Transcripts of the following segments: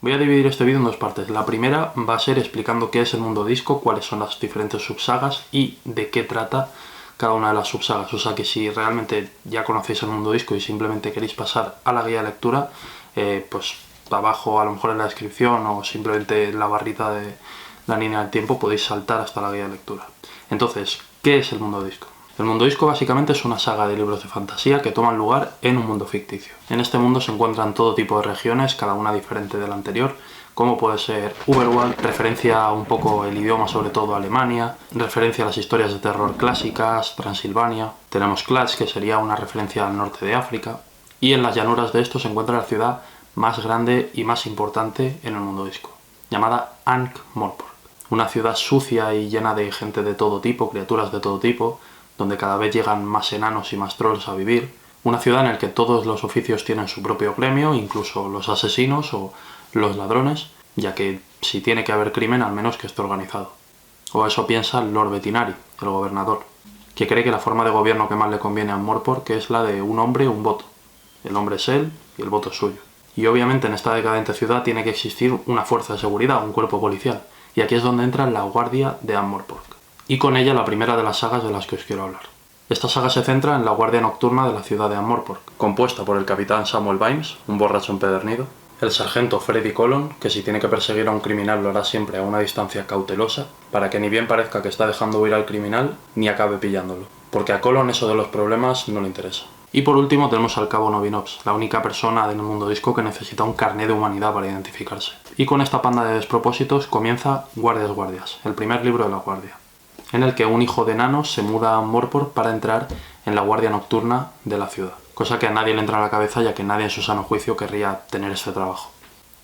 Voy a dividir este vídeo en dos partes. La primera va a ser explicando qué es el mundo disco, cuáles son las diferentes subsagas y de qué trata cada una de las subsagas. O sea que si realmente ya conocéis el mundo disco y simplemente queréis pasar a la guía de lectura, pues abajo a lo mejor en la descripción o simplemente en la barrita de la línea del tiempo podéis saltar hasta la guía de lectura. Entonces, ¿qué es el mundo disco? El mundo disco básicamente es una saga de libros de fantasía que toman lugar en un mundo ficticio. En este mundo se encuentran todo tipo de regiones, cada una diferente de la anterior, como puede ser Uberwald, referencia a un poco el idioma, sobre todo Alemania, referencia a las historias de terror clásicas, Transilvania. Tenemos Klatch, que sería una referencia al norte de África, y en las llanuras de esto se encuentra la ciudad más grande y más importante en el mundo disco, llamada Ankh-Morpork. Una ciudad sucia y llena de gente de todo tipo, criaturas de todo tipo, donde cada vez llegan más enanos y más trolls a vivir. Una ciudad en la que todos los oficios tienen su propio gremio, incluso los asesinos o los ladrones, ya que si tiene que haber crimen, al menos que esté organizado. O eso piensa el Lord Vetinari, el gobernador, que cree que la forma de gobierno que más le conviene a Morpork es la de un hombre, un voto. El hombre es él y el voto es suyo. Y obviamente en esta decadente ciudad tiene que existir una fuerza de seguridad, un cuerpo policial. Y aquí es donde entra la Guardia de Ankh-Morpork. Y con ella la primera de las sagas de las que os quiero hablar. Esta saga se centra en la guardia nocturna de la ciudad de Ankh-Morpork, compuesta por el capitán Samuel Vimes, un borracho empedernido, el sargento Freddy Colon, que si tiene que perseguir a un criminal lo hará siempre a una distancia cautelosa, para que ni bien parezca que está dejando huir al criminal, ni acabe pillándolo, porque a Colon eso de los problemas no le interesa. Y por último tenemos al cabo Novinops, la única persona del mundo disco que necesita un carné de humanidad para identificarse. Y con esta panda de despropósitos comienza Guardias, el primer libro de la guardia, en el que un hijo de enanos se muda a Morpork para entrar en la guardia nocturna de la ciudad, cosa que a nadie le entra a la cabeza, ya que nadie en su sano juicio querría tener este trabajo.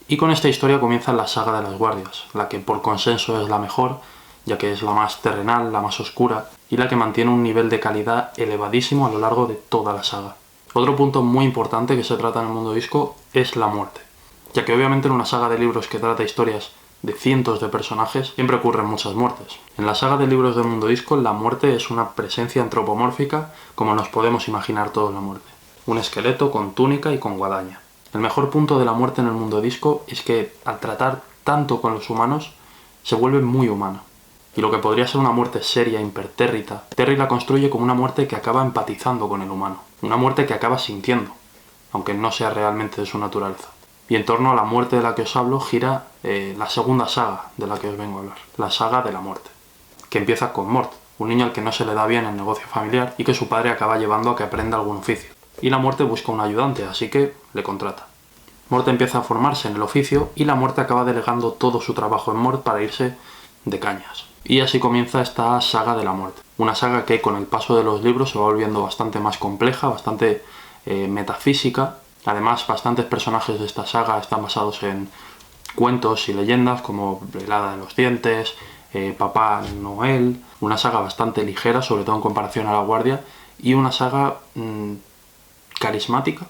Y con esta historia comienza la saga de las guardias, la que por consenso es la mejor, ya que es la más terrenal, la más oscura y la que mantiene un nivel de calidad elevadísimo a lo largo de toda la saga. Otro punto muy importante que se trata en el mundo disco es la muerte, ya que obviamente en una saga de libros que trata historias de cientos de personajes siempre ocurren muchas muertes. En la saga de libros del mundo disco la muerte es una presencia antropomórfica como nos podemos imaginar todos la muerte. Un esqueleto con túnica y con guadaña. El mejor punto de la muerte en el mundo disco es que al tratar tanto con los humanos se vuelve muy humana. Y lo que podría ser una muerte seria, impertérrita, Terry la construye como una muerte que acaba empatizando con el humano. Una muerte que acaba sintiendo, aunque no sea realmente de su naturaleza. Y en torno a la muerte de la que os hablo gira la segunda saga de la que os vengo a hablar, la saga de la muerte, que empieza con Mort, un niño al que no se le da bien el negocio familiar y que su padre acaba llevando a que aprenda algún oficio. Y la muerte busca un ayudante, así que le contrata. Mort empieza a formarse en el oficio y la muerte acaba delegando todo su trabajo en Mort para irse de cañas. Y así comienza esta saga de la muerte, una saga que con el paso de los libros se va volviendo bastante más compleja, bastante metafísica. Además, bastantes personajes de esta saga están basados en cuentos y leyendas como el Hada de los Dientes, Papá Noel, una saga bastante ligera, sobre todo en comparación a La Guardia, y una saga carismática,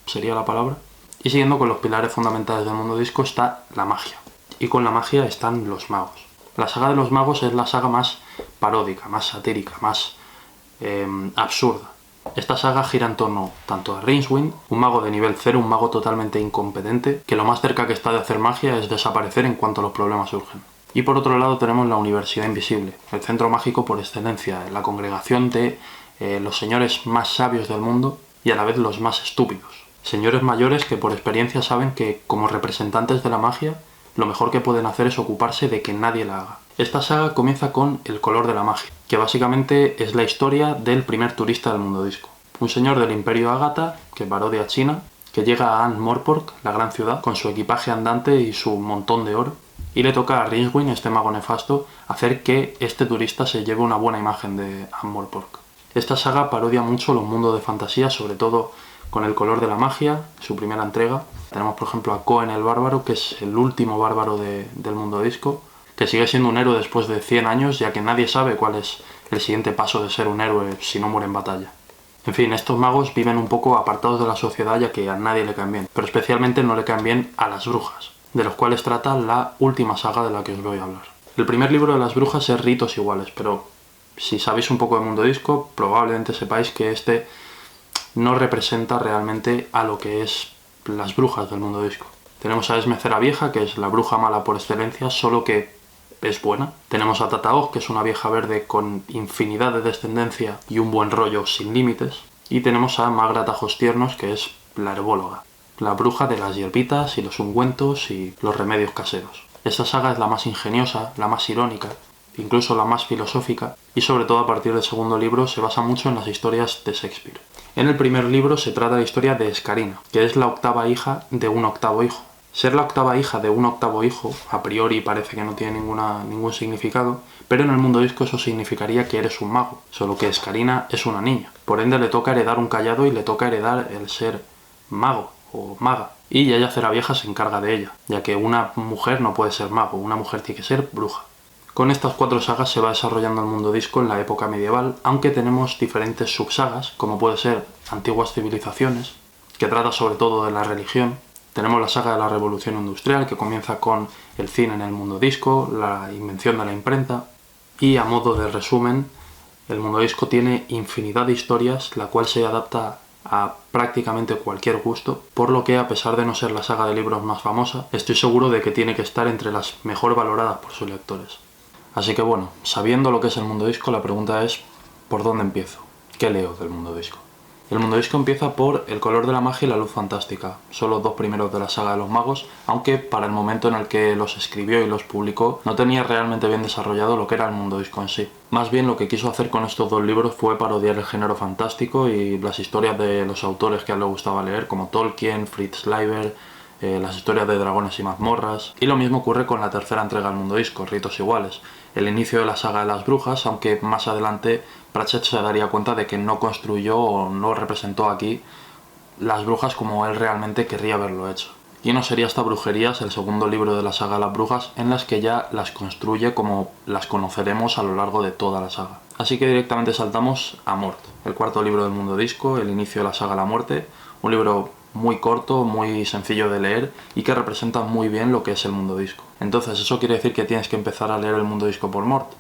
sería la palabra. Y siguiendo con los pilares fundamentales del mundo disco está la magia, y con la magia están los magos. La saga de los magos es la saga más paródica, más satírica, más absurda. Esta saga gira en torno tanto a Rincewind, un mago de nivel 0, un mago totalmente incompetente, que lo más cerca que está de hacer magia es desaparecer en cuanto los problemas surgen. Y por otro lado tenemos la Universidad Invisible, el centro mágico por excelencia, la congregación de los señores más sabios del mundo y a la vez los más estúpidos. Señores mayores que por experiencia saben que, como representantes de la magia, lo mejor que pueden hacer es ocuparse de que nadie la haga. Esta saga comienza con El color de la magia, que básicamente es la historia del primer turista del mundo disco. Un señor del Imperio Agatha, que parodia a China, que llega a Ankh-Morpork, la gran ciudad, con su equipaje andante y su montón de oro, y le toca a Rincewind, este mago nefasto, hacer que este turista se lleve una buena imagen de Ankh-Morpork. Esta saga parodia mucho los mundos de fantasía, sobre todo con El color de la magia, su primera entrega. Tenemos por ejemplo a Cohen el Bárbaro, que es el último bárbaro del mundo disco, que sigue siendo un héroe después de 100 años, ya que nadie sabe cuál es el siguiente paso de ser un héroe si no muere en batalla. En fin, estos magos viven un poco apartados de la sociedad, ya que a nadie le caen bien, pero especialmente no le caen bien a las brujas, de los cuales trata la última saga de la que os voy a hablar. El primer libro de las brujas es Ritos Iguales, pero si sabéis un poco de mundo disco, probablemente sepáis que este no representa realmente a lo que es las brujas del mundo disco. Tenemos a Esme Ceravieja, que es la bruja mala por excelencia, solo que es buena. Tenemos a Tataog, que es una vieja verde con infinidad de descendencia y un buen rollo sin límites. Y tenemos a Magra Tajos Tiernos, que es la herbóloga, la bruja de las hierbitas y los ungüentos y los remedios caseros. Esta saga es la más ingeniosa, la más irónica, incluso la más filosófica, y sobre todo a partir del segundo libro se basa mucho en las historias de Shakespeare. En el primer libro se trata la historia de Escarina, que es la octava hija de un octavo hijo. Ser la octava hija de un octavo hijo, a priori parece que no tiene ningún significado, pero en el mundo disco eso significaría que eres un mago, solo que Escarina es una niña. Por ende le toca heredar un cayado y le toca heredar el ser mago o maga. Y Yaya Ceravieja se encarga de ella, ya que una mujer no puede ser mago, una mujer tiene que ser bruja. Con estas 4 sagas se va desarrollando el mundo disco en la época medieval, aunque tenemos diferentes subsagas, como puede ser Antiguas Civilizaciones, que trata sobre todo de la religión. Tenemos la saga de la Revolución Industrial, que comienza con el cine en el mundo disco, la invención de la imprenta. Y a modo de resumen, el mundo disco tiene infinidad de historias, la cual se adapta a prácticamente cualquier gusto, por lo que a pesar de no ser la saga de libros más famosa, estoy seguro de que tiene que estar entre las mejor valoradas por sus lectores. Así que bueno, sabiendo lo que es el mundo disco, la pregunta es ¿por dónde empiezo? ¿Qué leo del mundo disco? El mundo disco empieza por El color de la magia y la luz fantástica. Son los 2 primeros de la saga de los magos, aunque para el momento en el que los escribió y los publicó no tenía realmente bien desarrollado lo que era el mundo disco en sí. Más bien lo que quiso hacer con estos 2 libros fue parodiar el género fantástico y las historias de los autores que a él le gustaba leer, como Tolkien, Fritz Leiber, las historias de dragones y mazmorras. Y lo mismo ocurre con la tercera entrega del mundo disco, Ritos Iguales, el inicio de la saga de las brujas, aunque más adelante Pratchett se daría cuenta de que no construyó o no representó aquí las brujas como él realmente querría haberlo hecho. Y no sería hasta Brujerías, el segundo libro de la saga de las brujas, en las que ya las construye como las conoceremos a lo largo de toda la saga. Así que directamente saltamos a Mort, el cuarto libro del mundo disco, el inicio de la saga de la muerte, un libro muy corto, muy sencillo de leer y que representa muy bien lo que es el mundo disco. Entonces, ¿eso quiere decir que tienes que empezar a leer el mundo disco por Mort?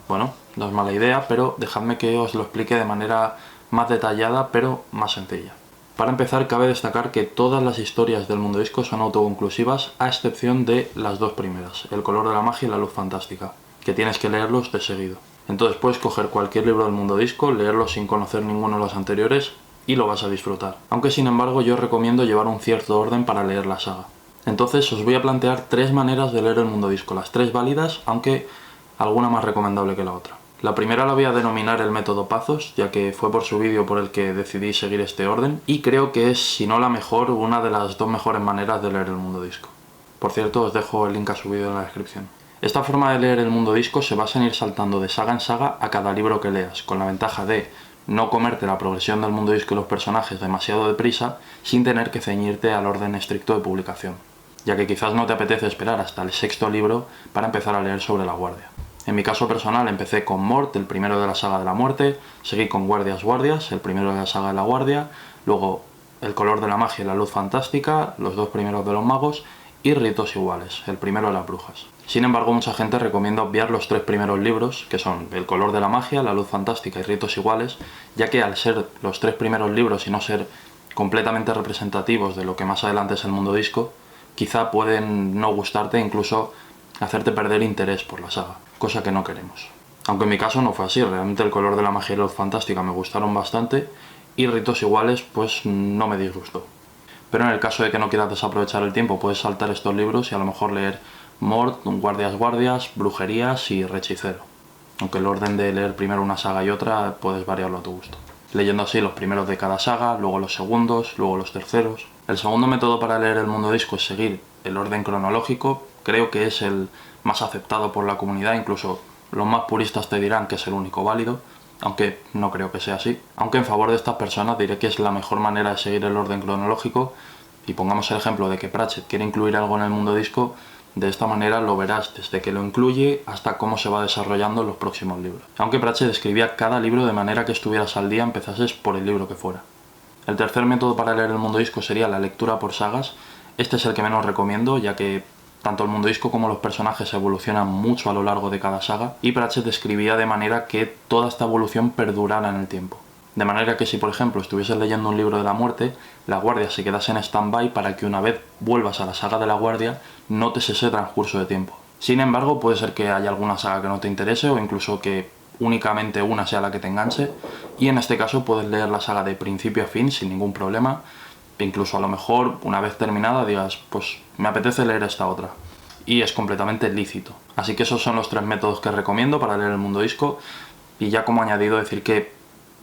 Bueno, no es mala idea, pero dejadme que os lo explique de manera más detallada, pero más sencilla. Para empezar, cabe destacar que todas las historias del mundo disco son autoconclusivas, a excepción de las 2 primeras, El color de la magia y la luz fantástica, que tienes que leerlos de seguido. Entonces puedes coger cualquier libro del mundo disco, leerlo sin conocer ninguno de los anteriores y lo vas a disfrutar. Aunque sin embargo yo recomiendo llevar un cierto orden para leer la saga. Entonces os voy a plantear 3 maneras de leer el mundo disco, las 3 válidas, aunque alguna más recomendable que la otra. La primera la voy a denominar el método Pazos, ya que fue por su vídeo por el que decidí seguir este orden, y creo que es, si no la mejor, una de las 2 mejores maneras de leer el mundo disco. Por cierto, os dejo el link a su vídeo en la descripción. Esta forma de leer el mundo disco se basa en ir saltando de saga en saga a cada libro que leas, con la ventaja de no comerte la progresión del mundo disco y los personajes demasiado deprisa, sin tener que ceñirte al orden estricto de publicación, ya que quizás no te apetece esperar hasta el 6.º libro para empezar a leer sobre la guardia. En mi caso personal empecé con Mort, el primero de la saga de la muerte, seguí con Guardias, el primero de la saga de la guardia, luego El color de la magia y la luz fantástica, los 2 primeros de los magos, y Ritos Iguales, el primero de las brujas. Sin embargo, mucha gente recomienda obviar los 3 primeros libros, que son El color de la magia, la luz fantástica y Ritos Iguales, ya que al ser los 3 primeros libros y no ser completamente representativos de lo que más adelante es el mundo disco, quizá pueden no gustarte e incluso hacerte perder interés por la saga, cosa que no queremos. Aunque en mi caso no fue así, realmente El color de la magia y la luz fantástica me gustaron bastante y Ritos Iguales pues no me disgustó. Pero en el caso de que no quieras desaprovechar el tiempo, puedes saltar estos libros y a lo mejor leer Mort, Guardias, Brujerías y Rechicero. Aunque el orden de leer primero una saga y otra puedes variarlo a tu gusto. Leyendo así los primeros de cada saga, luego los segundos, luego los terceros. El segundo método para leer el mundo disco es seguir el orden cronológico. Creo que es el más aceptado por la comunidad, incluso los más puristas te dirán que es el único válido, aunque no creo que sea así. Aunque en favor de estas personas diré que es la mejor manera de seguir el orden cronológico, y pongamos el ejemplo de que Pratchett quiere incluir algo en el mundo disco, de esta manera lo verás desde que lo incluye hasta cómo se va desarrollando en los próximos libros. Aunque Pratchett escribía cada libro de manera que estuvieras al día, empezases por el libro que fuera. El tercer método para leer el mundo disco sería la lectura por sagas. Este es el que menos recomiendo, ya que tanto el mundo disco como los personajes evolucionan mucho a lo largo de cada saga, y Pratchett escribía de manera que toda esta evolución perdurara en el tiempo. De manera que si por ejemplo estuvieses leyendo un libro de la muerte, La Guardia se quedase en stand-by para que una vez vuelvas a la saga de La Guardia notes ese transcurso de tiempo. Sin embargo, puede ser que haya alguna saga que no te interese o incluso que únicamente una sea la que te enganche, y en este caso puedes leer la saga de principio a fin sin ningún problema, e incluso a lo mejor una vez terminada digas, pues me apetece leer esta otra, y es completamente lícito. Así que esos son los 3 métodos que recomiendo para leer el mundo disco, y ya como añadido decir que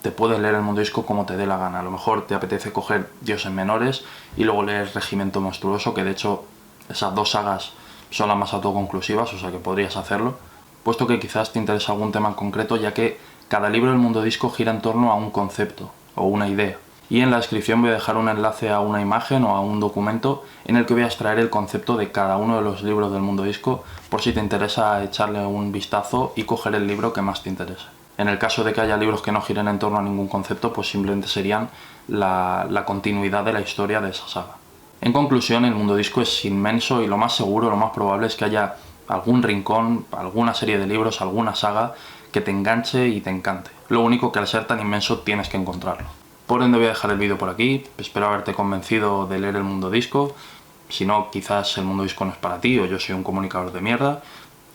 te puedes leer el mundo disco como te dé la gana. A lo mejor te apetece coger Dioses Menores y luego leer Regimiento Monstruoso, que de hecho esas 2 sagas son las más autoconclusivas, o sea que podrías hacerlo, puesto que quizás te interesa algún tema en concreto, ya que cada libro del mundo disco gira en torno a un concepto o una idea. Y en la descripción voy a dejar un enlace a una imagen o a un documento en el que voy a extraer el concepto de cada uno de los libros del mundo disco, por si te interesa echarle un vistazo y coger el libro que más te interese. En el caso de que haya libros que no giren en torno a ningún concepto, pues simplemente serían la continuidad de la historia de esa saga. En conclusión, el mundo disco es inmenso y lo más seguro, lo más probable es que haya algún rincón, alguna serie de libros, alguna saga que te enganche y te encante. Lo único que al ser tan inmenso tienes que encontrarlo. Por ende voy a dejar el vídeo por aquí, espero haberte convencido de leer el mundo disco. Si no, quizás el mundo disco no es para ti o yo soy un comunicador de mierda,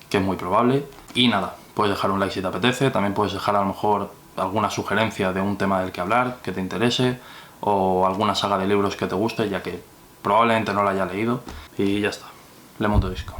que es muy probable. Y nada, puedes dejar un like si te apetece, también puedes dejar a lo mejor alguna sugerencia de un tema del que hablar, que te interese, o alguna saga de libros que te guste, ya que probablemente no la haya leído. Y ya está, le mundo disco.